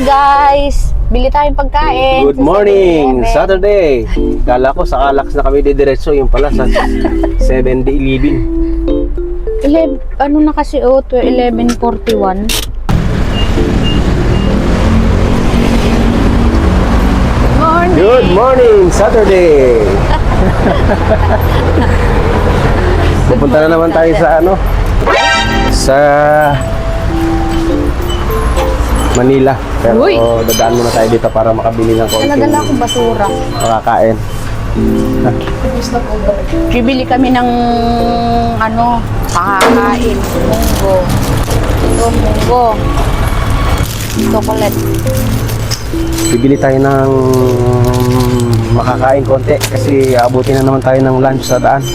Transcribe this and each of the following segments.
guys! Bili tayong pagkain. Good morning! Saturday! Kala ko sa Calax na kami didiretso, yung pala sa 7-Eleven. Ano na kasi 11:41. Morning! Good morning! Saturday! Pupunta na naman tayo sa sa Manila. Pero Uy! dadaan muna tayo dito para makabili ng konting Naladala akong basura. makakain. Bibili kami ng pakakain. Munggo. Ito, munggo. Chocolate. Bibili tayo ng makakain konti kasi abutin na naman tayo ng lunch sa daan.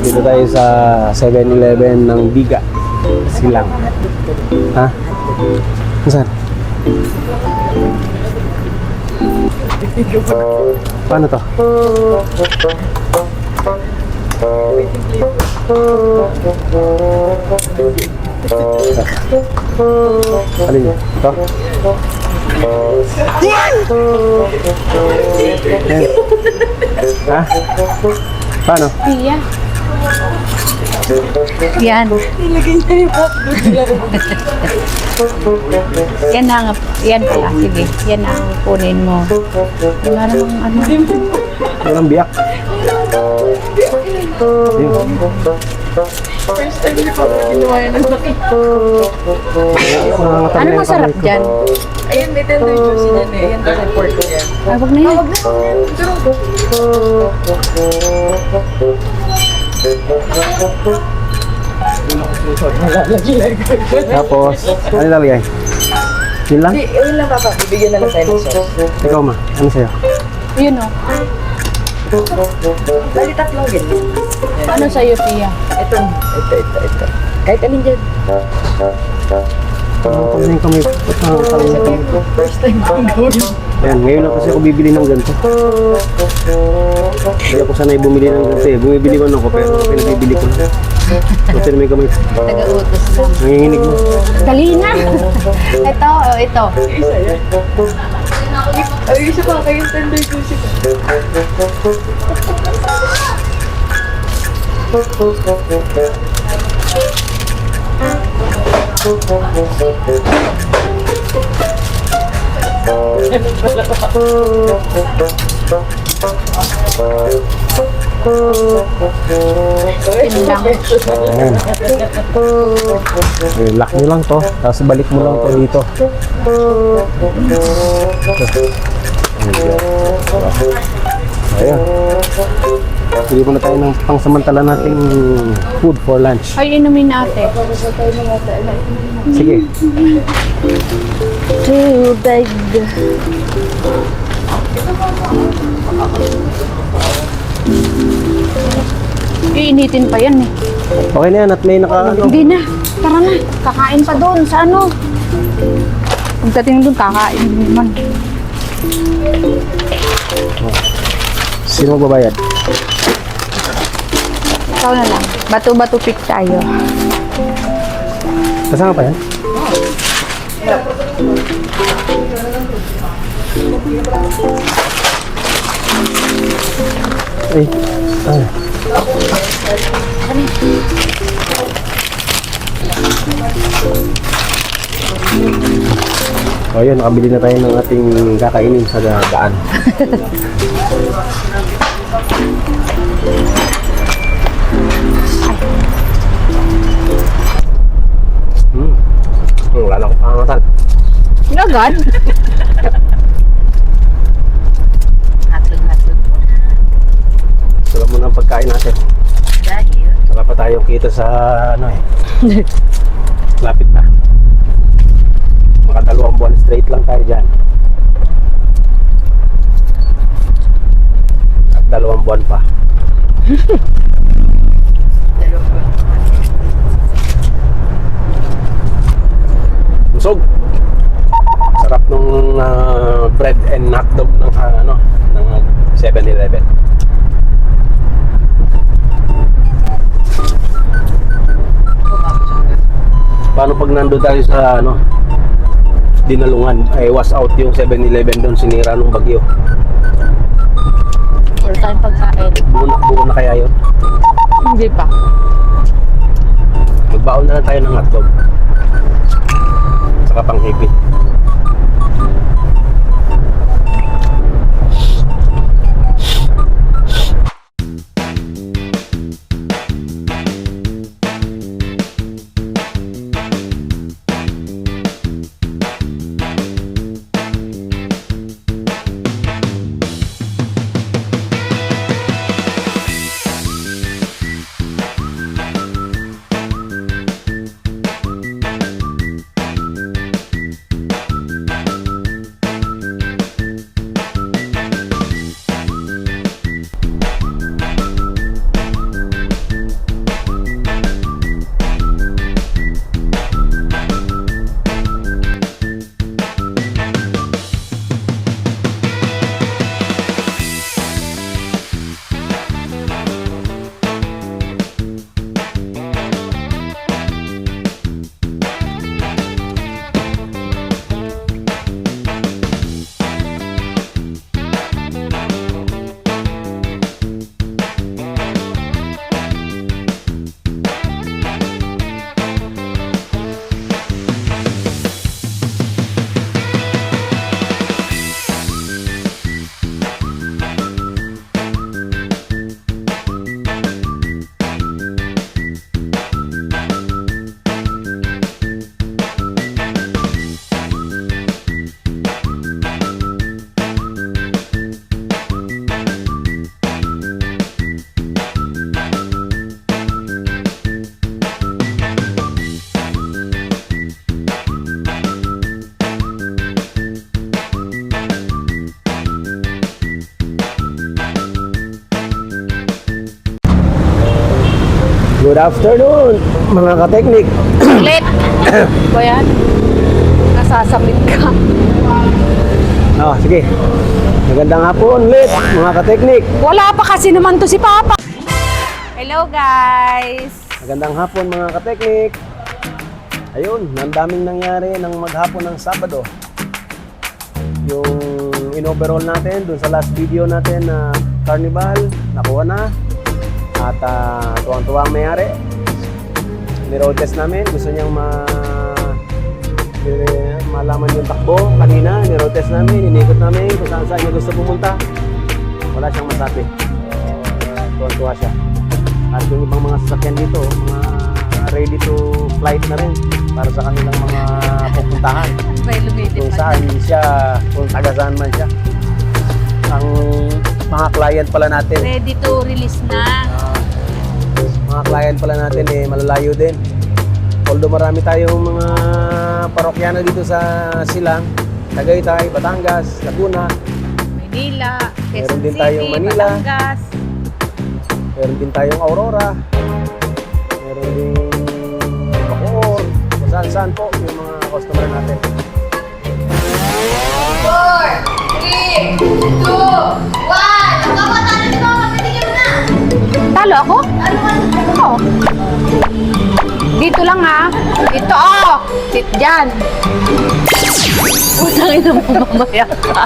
Dito tayo sa 7-Eleven ng Biga. Silang. Ha? Saan? Paano to? Alin yun? Ito? Yan. Ha? Paano? Iya. Yan. Yan na nga. Yan pala. Sige. Yan na ang kunin mo. Wala namang Walang biyak. Yun. First time niyo pa ginawa yan ng laki. Ano masarap dyan? Ayan, may tender juicy dyan eh. Ayan, tender pork yan. Ay, wag na yan. Tapos, ano lalagay? Yun lang? Hindi, ayun lang papa. Bibigyan na lang tayo ng sauce. Ikaw ma, ano sa'yo? Yun o. Bali tatlong ganyan. Ano sa'yo, Pia? Ito. Kahit alin dyan. Pag yung kami, First time ko gawin. ayan, ngayon lang kasi ako bibili ng ganito. Hindi ako sanay bumili ng ganito eh. Bumibili man ako pero pinabibili ko lang. Kasi may kamay. Taga-utos lang. Nanginginig mo. Dali na! Ito, ito. Isa yan. Ay, isa pa kayong tender juicy ko. Tindang. Ayan. Lock nyo lang to. Tapos balik mo lang to dito. Ayan. Bili muna tayo ng pangsamantala nating food for lunch. Ay, inumin natin. Sige. Tubig. Iinitin pa yan eh. Okay na yan at may Hindi na. Tara na. Kakain pa doon sa ano. Pagdating doon, kakain din naman. Sino magbabayad? Ikaw na lang. Bato-bato pick tayo. Kasama pa yan? Ay. Ay. O yun, nakabili na tayo ng ating kakainin sa daan. Wala na akong pangangatal. Agad? Hatlog-hatlog mo na. Sarap muna ang pagkain natin. Dahil? Wala pa tayong kita sa lapit na. Maka 2 buwan straight lang tayo dyan. At 2 buwan pa. Busog. Sarap nung bread and hotdog ng ng 7-Eleven. Paano pag nandun tayo sa Dinalungan, was out yung 7-Eleven doon, sinira nung bagyo. Wala tayong pagkain. Buo na kaya yun? Hindi pa. Magbaon na lang tayo ng hotdog. Saka pang heavy. Good afternoon, mga ka-teknik. Ulit! Ba yan? Nasasabit ka. Sige. Magandang hapon ulit, mga ka-teknik. Wala pa kasi naman to si Papa. Hello guys! Magandang hapon, mga ka-teknik. Ayun, ang daming nangyari ng maghapon ng Sabado. Yung in-overall natin dun sa last video natin na carnival, nakuha na. At tuwang-tuwa ang mayari. Ni-road test namin. Gusto niyang malaman yung takbo. Kanina, ni-road test namin. Inikot namin kung saan niya gusto pumunta. Wala siyang masabi. Tuwang-tuwa siya. At yung ibang mga sasakyan dito, mga ready to flight na rin para sa kanilang mga pupuntahan. Kung saan siya, kung taga saan man siya. Ang mga client pala natin. Ready to release na. Mga client pala natin malalayo din. Although marami tayong mga parokyano dito sa Silang, Tagaytay, Batangas, Laguna. Manila, Meron Quezon din City, tayong Manila. Batangas. Meron din tayong Aurora. Meron din Bacoor. Kung saan po yung mga customer natin. 4, 3, 2, 1. Napapatalo ni Mama, patigil na. Talo ako? Oo. Dito lang ha. Dito oh. Sit dyan. Utangin na mo mamaya ka.